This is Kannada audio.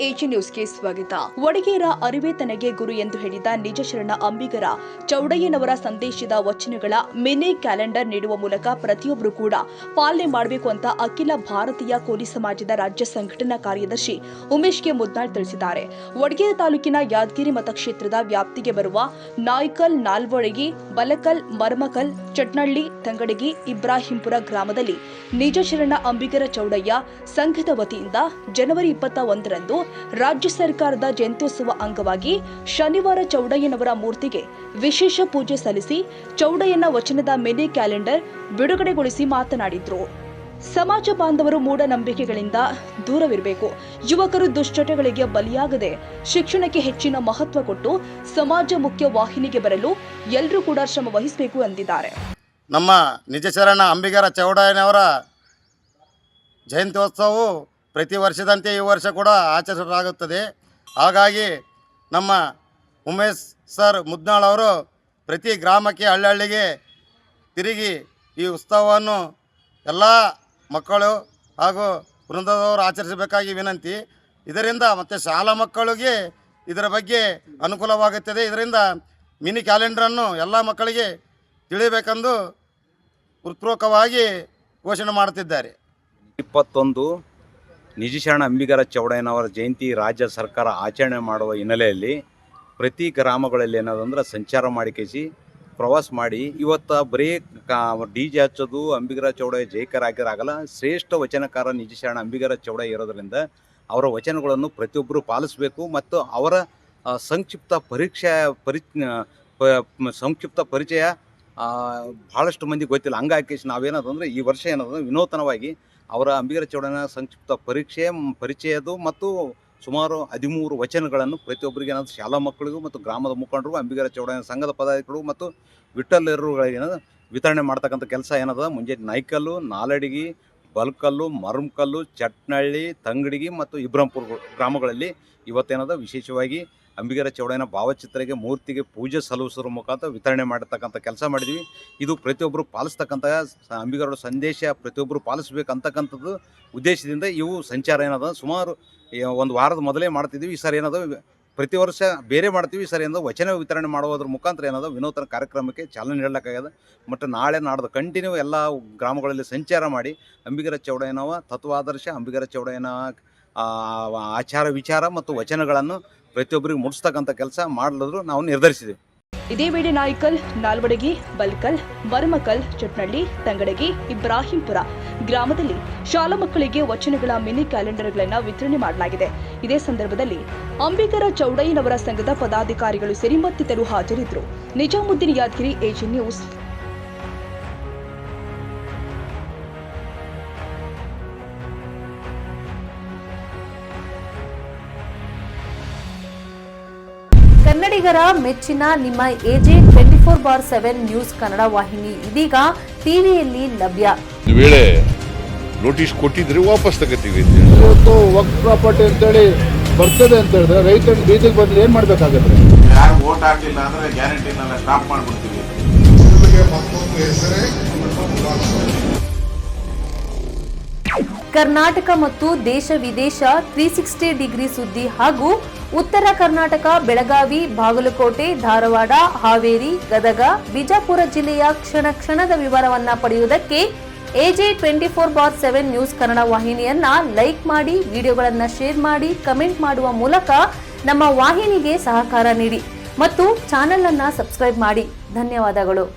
ಎಜಿ ನ್ಯೂಸ್ಗೆ ಸ್ವಾಗತ. ಒಡಗೇರ ಅರಿವೆ ತನಗೆ ಗುರು ಎಂದು ಹೇಳಿದ ನಿಜಶರಣ ಅಂಬಿಗರ ಚೌಡಯ್ಯನವರ ಸಂದೇಶದ ವಚನಗಳ ಮಿನಿ ಕ್ಯಾಲೆಂಡರ್ ನೀಡುವ ಮೂಲಕ ಪ್ರತಿಯೊಬ್ಬರು ಕೂಡ ಪಾಲನೆ ಮಾಡಬೇಕು ಅಂತ ಅಖಿಲ ಭಾರತೀಯ ಕೋಲಿ ಸಮಾಜದ ರಾಜ್ಯ ಸಂಘಟನಾ ಕಾರ್ಯದರ್ಶಿ ಉಮೇಶ್ಗೆ ಮುದ್ನಾಳ್ ತಿಳಿಸಿದ್ದಾರೆ. ಒಡಗೇರ ತಾಲೂಕಿನ ಯಾದಗಿರಿ ಮತಕ್ಷೇತ್ರದ ವ್ಯಾಪ್ತಿಗೆ ಬರುವ ನಾಯ್ಕಲ್, ನಾಲ್ವಳಗಿ, ಬಲಕಲ್, ಮರ್ಮಕಲ್, ಚಟ್ನಳ್ಳಿ, ತಂಗಡಗಿ, ಇಬ್ರಾಹಿಂಪುರ ಗ್ರಾಮದಲ್ಲಿ ನಿಜಶರಣ ಅಂಬಿಗರ ಚೌಡಯ್ಯ ಸಂಘದ ವತಿಯಿಂದ ಜನವರಿ 21ರಂದು ರಾಜ್ಯ ಸರ್ಕಾರದ ಜಯಂತ್ಯೋತ್ಸವ ಅಂಗವಾಗಿ ಶನಿವಾರ ಚೌಡಯ್ಯನವರ ಮೂರ್ತಿಗೆ ವಿಶೇಷ ಪೂಜೆ ಸಲ್ಲಿಸಿ ಚೌಡಯ್ಯನ ವಚನದ ಮಿನಿ ಕ್ಯಾಲೆಂಡರ್ ಬಿಡುಗಡೆಗೊಳಿಸಿ ಮಾತನಾಡಿದರು. ಸಮಾಜ ಬಾಂಧವರು ಮೂಢನಂಬಿಕೆಗಳಿಂದ ದೂರವಿರಬೇಕು. ಯುವಕರು ದುಶ್ಚಟಗಳಿಗೆ ಬಲಿಯಾಗದೆ ಶಿಕ್ಷಣಕ್ಕೆ ಹೆಚ್ಚಿನ ಮಹತ್ವ ಕೊಟ್ಟು ಸಮಾಜ ಮುಖ್ಯ ವಾಹಿನಿಗೆ ಬರಲು ಎಲ್ಲರೂ ಕೂಡ ಶ್ರಮ ವಹಿಸಬೇಕು ಎಂದಿದ್ದಾರೆ. ನಮ್ಮ ನಿಜಶರಣ ಅಂಬಿಗರ ಚೌಡಯ್ಯನವರ ಜಯಂತ್ಯೋತ್ಸವವು ಪ್ರತಿ ವರ್ಷದಂತೆ ಈ ವರ್ಷ ಕೂಡ ಆಚರಿಸಲಾಗುತ್ತದೆ. ಹಾಗಾಗಿ ನಮ್ಮ ಉಮೇಶ್ ಸರ್ ಮುದ್ನಾಳ್ ಅವರು ಪ್ರತಿ ಗ್ರಾಮಕ್ಕೆ ಹಳ್ಳಿಗೆ ತಿರುಗಿ ಈ ಉತ್ಸವವನ್ನು ಎಲ್ಲ ಮಕ್ಕಳು ಹಾಗೂ ವೃಂದದವರು ಆಚರಿಸಬೇಕಾಗಿ ವಿನಂತಿ. ಇದರಿಂದ ಮತ್ತು ಶಾಲಾ ಮಕ್ಕಳಿಗೆ ಇದರ ಬಗ್ಗೆ ಅನುಕೂಲವಾಗುತ್ತದೆ. ಇದರಿಂದ ಮಿನಿ ಕ್ಯಾಲೆಂಡರನ್ನು ಎಲ್ಲ ಮಕ್ಕಳಿಗೆ ತಿಳಿಯಬೇಕೆಂದು ಹೃತ್ಪೂರ್ವಕವಾಗಿ ಘೋಷಣೆ ಮಾಡುತ್ತಿದ್ದಾರೆ. 21 ನಿಜಶರಣ ಅಂಬಿಗರ ಚೌಡಯ್ಯನವರ ಜಯಂತಿ ರಾಜ್ಯ ಸರ್ಕಾರ ಆಚರಣೆ ಮಾಡುವ ಹಿನ್ನೆಲೆಯಲ್ಲಿ ಪ್ರತಿ ಗ್ರಾಮಗಳಲ್ಲಿ ಏನದಂದ್ರೆ ಸಂಚಾರ ಮಾಡಿಕೇಸಿ ಪ್ರವಾಸ ಮಾಡಿ ಇವತ್ತು ಬರೀ DJ ಹಚ್ಚೋದು ಅಂಬಿಗರ ಚೌಡಯ್ಯ ಜಯಕರ ಆಗಿರಾಗಲ್ಲ. ಶ್ರೇಷ್ಠ ವಚನಕಾರ ನಿಜಶರಣ ಅಂಬಿಗರ ಚೌಡಯ್ಯ ಇರೋದರಿಂದ ಅವರ ವಚನಗಳನ್ನು ಪ್ರತಿಯೊಬ್ಬರು ಪಾಲಿಸಬೇಕು ಮತ್ತು ಅವರ ಸಂಕ್ಷಿಪ್ತ ಪರಿಚಯ ಭಾಳಷ್ಟು ಮಂದಿ ಗೊತ್ತಿಲ್ಲ. ಹಂಗಾಗಿ ನಾವೇನದಂದರೆ ಈ ವರ್ಷ ಏನದಂದ್ರೆ ವಿನೂತನವಾಗಿ ಅವರ ಅಂಬಿಗರ ಚೌಡಯ್ಯನ ಸಂಕ್ಷಿಪ್ತ ಪರಿಚಯದು ಮತ್ತು ಸುಮಾರು 13 ವಚನಗಳನ್ನು ಪ್ರತಿಯೊಬ್ಬರಿಗೆ ಏನಾದ್ರು ಶಾಲಾ ಮಕ್ಕಳಿಗೂ ಮತ್ತು ಗ್ರಾಮದ ಮುಖಂಡರು, ಅಂಬಿಗರ ಚೌಡಯ್ಯನ ಸಂಘದ ಪದಾಧಿಕಾರಿಗಳು ಮತ್ತು ವಿಠ್ಠಲರಿಗೆ ಏನದ ವಿತರಣೆ ಮಾಡ್ತಕ್ಕಂಥ ಕೆಲಸ ಏನದ ಮುಂಜಾನೆ ನಾಯ್ಕಲ್ಲು, ನಾಲಡಿಗಿ, ಬಲ್ಕಲ್ಲು, ಮರ್ಮಕಲ್ಲು, ಚಟ್ನಳ್ಳಿ, ತಂಗಡಿಗಿ ಮತ್ತು ಇಬ್ರಾಹಿಂಪುರ ಗ್ರಾಮಗಳಲ್ಲಿ ಇವತ್ತೇನದ ವಿಶೇಷವಾಗಿ ಅಂಬಿಗರ ಚೌಡಯ್ಯನ ಭಾವಚಿತ್ರಕ್ಕೆ ಮೂರ್ತಿಗೆ ಪೂಜೆ ಸಲ್ಲಿಸೋದ್ರ ಮುಖಾಂತರ ವಿತರಣೆ ಮಾಡತಕ್ಕಂಥ ಕೆಲಸ ಮಾಡಿದ್ವಿ. ಇದು ಪ್ರತಿಯೊಬ್ಬರು ಪಾಲಿಸ್ತಕ್ಕಂಥ ಅಂಬಿಗರ ಸಂದೇಶ ಪ್ರತಿಯೊಬ್ಬರು ಪಾಲಿಸಬೇಕಂತಕ್ಕಂಥದ್ದು ಉದ್ದೇಶದಿಂದ ಇವು ಸಂಚಾರ ಏನದ ಸುಮಾರು ಒಂದು ವಾರದ ಮೊದಲೇ ಮಾಡ್ತಿದ್ವಿ. ಈ ಸರಿ ಏನದ ಪ್ರತಿ ವರ್ಷ ಬೇರೆ ಮಾಡ್ತೀವಿ. ಈ ಸರಿ ಏನದ ವಚನ ವಿತರಣೆ ಮಾಡೋದ್ರ ಮುಖಾಂತರ ಏನದ ವಿನೂತನ ಕಾರ್ಯಕ್ರಮಕ್ಕೆ ಚಾಲನೆ ನೀಡಲಾಗಿದೆ. ಮತ್ತು ನಾಳೆ ನಾಡ್ದು ಕಂಟಿನ್ಯೂ ಎಲ್ಲ ಗ್ರಾಮಗಳಲ್ಲಿ ಸಂಚಾರ ಮಾಡಿ ಅಂಬಿಗರ ಚೌಡಯ್ಯನವ ತತ್ವಾದರ್ಶ, ಅಂಬಿಗರ ಚೌಡಯ್ಯನ ಆಚಾರ ವಿಚಾರ ಮತ್ತು ವಚನಗಳನ್ನು ಪ್ರತಿಯೊಬ್ಬರಿಗೆ ಮುಟ್ಟಿಸ್ತಕ್ಕಂಥ ಕೆಲಸ ಮಾಡಲು ನಾವು ನಿರ್ಧರಿಸಿದ್ದೀವಿ. ಇದೇ ವೇಳೆ ನಾಯ್ಕಲ್, ನಾಲ್ವಡಗಿ, ಬಲ್ಕಲ್, ಮರ್ಮಕಲ್, ಚಟ್ನಳ್ಳಿ, ತಂಗಡಗಿ, ಇಬ್ರಾಹಿಂಪುರ ಗ್ರಾಮದಲ್ಲಿ ಶಾಲಾ ಮಕ್ಕಳಿಗೆ ವಚನಗಳ ಮಿನಿ ಕ್ಯಾಲೆಂಡರ್ಗಳನ್ನು ವಿತರಣೆ ಮಾಡಲಾಗಿದೆ. ಇದೇ ಸಂದರ್ಭದಲ್ಲಿ ಅಂಬಿಗರ ಚೌಡಯ್ಯನವರ ಸಂಘದ ಪದಾಧಿಕಾರಿಗಳು ಸೇರಿ ಮತ್ತಿತರರು ಹಾಜರಿದ್ದರು. Nizamuddin, Yadgir, AG news. ಕನ್ನಡಿಗರ ಮೆಚ್ಚಿನ ನಿಮ್ಮ ಎಜೆ 24/7 ನ್ಯೂಸ್ ಕನ್ನಡ ವಾಹಿನಿ ಇದೀಗ ಟಿವಿಯಲ್ಲಿ ಲಭ್ಯ. ವೇಳೆ ನೋಟಿಸ್ ಕೊಟ್ಟಿದ್ರೆ ವಾಪಸ್ ತಗೋತೀವಿ. ಇವತ್ತು ವಕ್ಫ್ ಪ್ರಾಪರ್ಟಿ ಅಂತೇಳಿ ಬರ್ತದೆ ಅಂತ ಹೇಳಿದ್ರೆ ರೈತರು ಬೀದಿಗೆ ಬಂದ್ರೆ ಏನ್ ಮಾಡ್ಬೇಕಾಗತ್ತೆ? ಯಾರು ವೋಟ್ ಹಾಕಿಲ್ಲ ಅಂದ್ರೆ ಗ್ಯಾರಂಟಿನೆಲ್ಲ ಸ್ಟಾಪ್ ಮಾಡ್ಬಿಡ್ತೀವಿ. ಕರ್ನಾಟಕ ಮತ್ತು ದೇಶ ವಿದೇಶ 360 ಡಿಗ್ರಿ ಸುದ್ದಿ ಹಾಗೂ ಉತ್ತರ ಕರ್ನಾಟಕ, ಬೆಳಗಾವಿ, ಬಾಗಲಕೋಟೆ, ಧಾರವಾಡ, ಹಾವೇರಿ, ಗದಗ, ಬಿಜಾಪುರ ಜಿಲ್ಲೆಯ ಕ್ಷಣ ಕ್ಷಣದ ವಿವರವನ್ನ ಪಡೆಯುವುದಕ್ಕೆ ಎಜೆ 24/7 ನ್ಯೂಸ್ ಕನ್ನಡ ವಾಹಿನಿಯನ್ನ ಲೈಕ್ ಮಾಡಿ, ವಿಡಿಯೋಗಳನ್ನ ಶೇರ್ ಮಾಡಿ, ಕಮೆಂಟ್ ಮಾಡುವ ಮೂಲಕ ನಮ್ಮ ವಾಹಿನಿಗೆ ಸಹಕಾರ ನೀಡಿ ಮತ್ತು ಚಾನೆಲ್ ಅನ್ನ ಸಬ್ಸ್ಕ್ರೈಬ್ ಮಾಡಿ. ಧನ್ಯವಾದಗಳು.